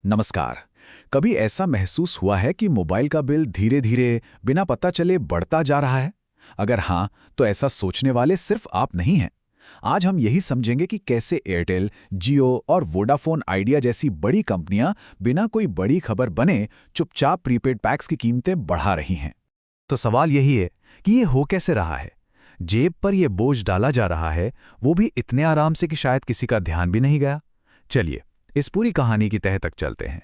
नमस्कार। कभी ऐसा महसूस हुआ है कि मोबाइल का बिल धीरे धीरे बिना पता चले बढ़ता जा रहा है? अगर हाँ, तो ऐसा सोचने वाले सिर्फ आप नहीं हैं। आज हम यही समझेंगे कि कैसे एयरटेल, जियो और वोडाफोन आइडिया जैसी बड़ी कंपनियां बिना कोई बड़ी खबर बने चुपचाप प्रीपेड पैक्स की कीमतें बढ़ा रही हैं। तो सवाल यही है कि ये हो कैसे रहा है? जेब पर यह बोझ डाला जा रहा है, वो भी इतने आराम से कि शायद किसी का ध्यान भी नहीं गया। चलिए, इस पूरी कहानी की तह तक चलते हैं।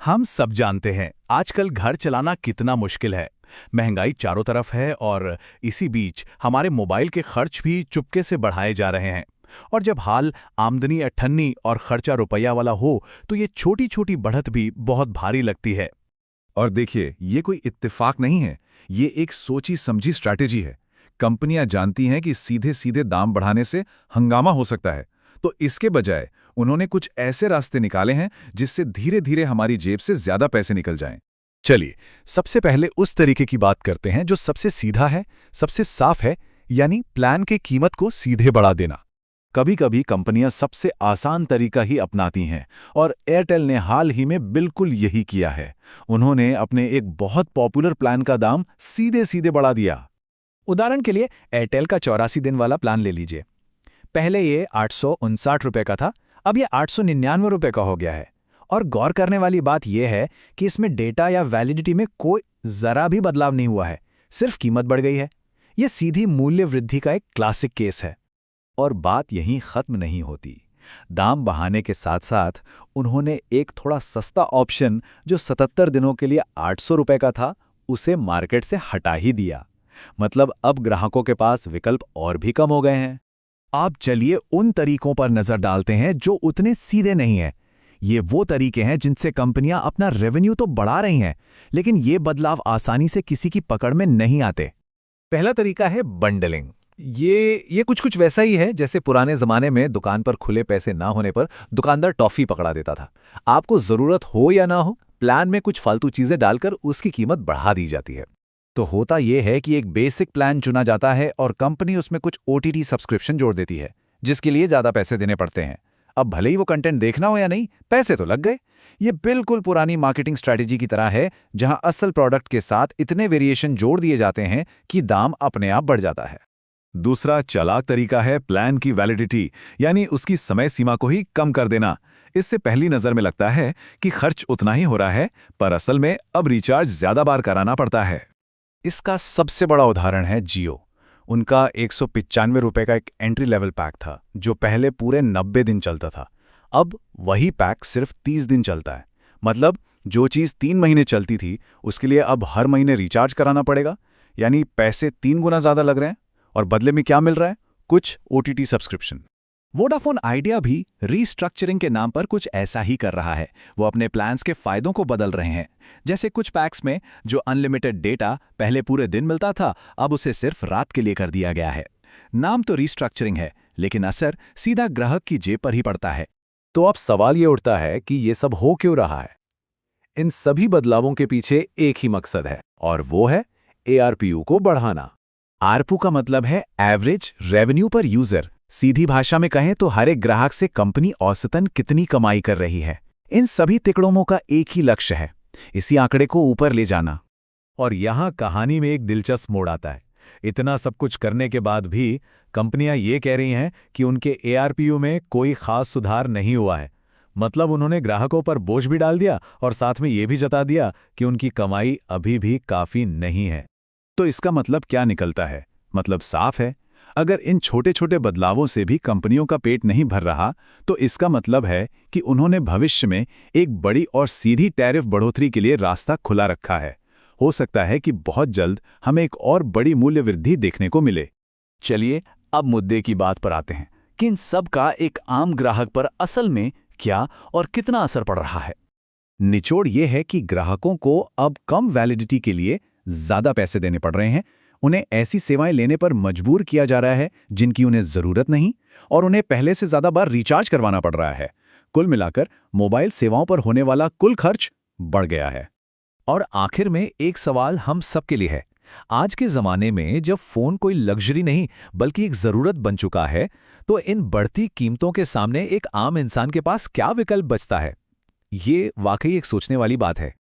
हम सब जानते हैं आजकल घर चलाना कितना मुश्किल है। महंगाई चारों तरफ है और इसी बीच हमारे मोबाइल के खर्च भी चुपके से बढ़ाए जा रहे हैं। और जब हाल आमदनी अठन्नी और खर्चा रुपया वाला हो तो ये छोटी छोटी बढ़त भी बहुत भारी लगती है। और देखिए, ये कोई इत्तेफाक नहीं है, ये एक सोची समझी स्ट्रैटेजी है। कंपनियां जानती हैं कि सीधे सीधे दाम बढ़ाने से हंगामा हो सकता है, तो इसके बजाय उन्होंने कुछ ऐसे रास्ते निकाले हैं जिससे धीरे धीरे हमारी जेब से ज्यादा पैसे निकल जाएं। चलिए, सबसे पहले उस तरीके की बात करते हैं जो सबसे सीधा है, सबसे साफ है, यानी प्लान की कीमत को सीधे बढ़ा देना। कभी कभी कंपनियां सबसे आसान तरीका ही अपनाती हैं, और एयरटेल ने हाल ही में बिल्कुल यही किया है। उन्होंने अपने एक बहुत पॉपुलर प्लान का दाम सीधे सीधे बढ़ा दिया। उदाहरण के लिए एयरटेल का 84 दिन वाला प्लान ले लीजिए। पहले ये 859 रुपये का था, अब ये 899 रुपये का हो गया है। और गौर करने वाली बात यह है कि इसमें डेटा या वैलिडिटी में कोई जरा भी बदलाव नहीं हुआ है, सिर्फ कीमत बढ़ गई है। ये सीधी मूल्य वृद्धि का एक क्लासिक केस है। और बात यहीं खत्म नहीं होती। दाम बढ़ाने के साथ साथ उन्होंने एक थोड़ा सस्ता ऑप्शन जो 77 दिनों के लिए 800 रुपये का था, उसे मार्केट से हटा ही दिया। मतलब अब ग्राहकों के पास विकल्प और भी कम हो गए हैं। आप चलिए उन तरीकों पर नजर डालते हैं जो उतने सीधे नहीं हैं। ये वो तरीके हैं जिनसे कंपनियां अपना रेवेन्यू तो बढ़ा रही हैं, लेकिन ये बदलाव आसानी से किसी की पकड़ में नहीं आते। पहला तरीका है बंडलिंग। ये कुछ वैसा ही है जैसे पुराने जमाने में दुकान पर खुले पैसे ना होने पर दुकानदार टॉफी पकड़ा देता था। आपको जरूरत हो या ना हो, प्लान में कुछ फालतू चीजें डालकर उसकी कीमत बढ़ा दी जाती है। तो होता यह है कि एक बेसिक प्लान चुना जाता है और कंपनी उसमें कुछ ओटीटी सब्सक्रिप्शन जोड़ देती है, जिसके लिए ज्यादा पैसे देने पड़ते हैं। अब भले ही वो कंटेंट देखना हो या नहीं, पैसे तो लग गए। ये बिल्कुल पुरानी मार्केटिंग स्ट्रैटेजी की तरह है, जहां असल प्रोडक्ट के साथ इतने वेरिएशन जोड़ दिए जाते हैं कि दाम अपने आप बढ़ जाता है। दूसरा चालाक तरीका है प्लान की वैलिडिटी, यानी उसकी समय सीमा को ही कम कर देना। इससे पहली नजर में लगता है कि खर्च उतना ही हो रहा है, पर असल में अब रिचार्ज ज्यादा बार कराना पड़ता है। इसका सबसे बड़ा उदाहरण है जियो। उनका 195 रुपये का एक एंट्री लेवल पैक था, जो पहले पूरे 90 दिन चलता था। अब वही पैक सिर्फ 30 दिन चलता है। मतलब जो चीज़ 3 महीने चलती थी, उसके लिए अब हर महीने रिचार्ज कराना पड़ेगा। यानी पैसे 3 गुना ज़्यादा लग रहे हैं, और बदले में क्या मिल रहा है? कुछ ओटीटी सब्सक्रिप्शन। वोडाफोन आइडिया भी रीस्ट्रक्चरिंग के नाम पर कुछ ऐसा ही कर रहा है। वो अपने प्लान्स के फायदों को बदल रहे हैं। जैसे कुछ पैक्स में जो अनलिमिटेड डेटा पहले पूरे दिन मिलता था, अब उसे सिर्फ रात के लिए कर दिया गया है। नाम तो रीस्ट्रक्चरिंग है, लेकिन असर सीधा ग्राहक की जेब पर ही पड़ता है। तो अब सवाल ये उठता है कि ये सब हो क्यों रहा है? इन सभी बदलावों के पीछे एक ही मकसद है, और वो है एआरपीयू को बढ़ाना। आरपू का मतलब है एवरेज रेवेन्यू पर यूजर। सीधी भाषा में कहें तो हर एक ग्राहक से कंपनी औसतन कितनी कमाई कर रही है। इन सभी तिकड़ों का एक ही लक्ष्य है, इसी आंकड़े को ऊपर ले जाना। और यहां कहानी में एक दिलचस्प मोड़ आता है। इतना सब कुछ करने के बाद भी कंपनियां ये कह रही हैं कि उनके एआरपीयू में कोई खास सुधार नहीं हुआ है। मतलब उन्होंने ग्राहकों पर बोझ भी डाल दिया और साथ में ये भी जता दिया कि उनकी कमाई अभी भी काफी नहीं है। तो इसका मतलब क्या निकलता है? मतलब साफ है, अगर इन छोटे छोटे बदलावों से भी कंपनियों का पेट नहीं भर रहा, तो इसका मतलब है कि उन्होंने भविष्य में एक बड़ी और सीधी टैरिफ बढ़ोतरी के लिए रास्ता खुला रखा है। हो सकता है कि बहुत जल्द हमें एक और बड़ी मूल्य वृद्धि देखने को मिले। चलिए अब मुद्दे की बात पर आते हैं कि इन सब का एक आम ग्राहक पर असल में क्या और कितना असर पड़ रहा है। निचोड़ यह है कि ग्राहकों को अब कम वैलिडिटी के लिए ज्यादा पैसे देने पड़ रहे हैं। उन्हें ऐसी सेवाएं लेने पर मजबूर किया जा रहा है जिनकी उन्हें जरूरत नहीं, और उन्हें पहले से ज्यादा बार रिचार्ज करवाना पड़ रहा है। कुल मिलाकर मोबाइल सेवाओं पर होने वाला कुल खर्च बढ़ गया है। और आखिर में एक सवाल हम सबके लिए है। आज के जमाने में जब फोन कोई लग्जरी नहीं बल्कि एक जरूरत बन चुका है, तो इन बढ़ती कीमतों के सामने एक आम इंसान के पास क्या विकल्प बचता है? ये वाकई एक सोचने वाली बात है।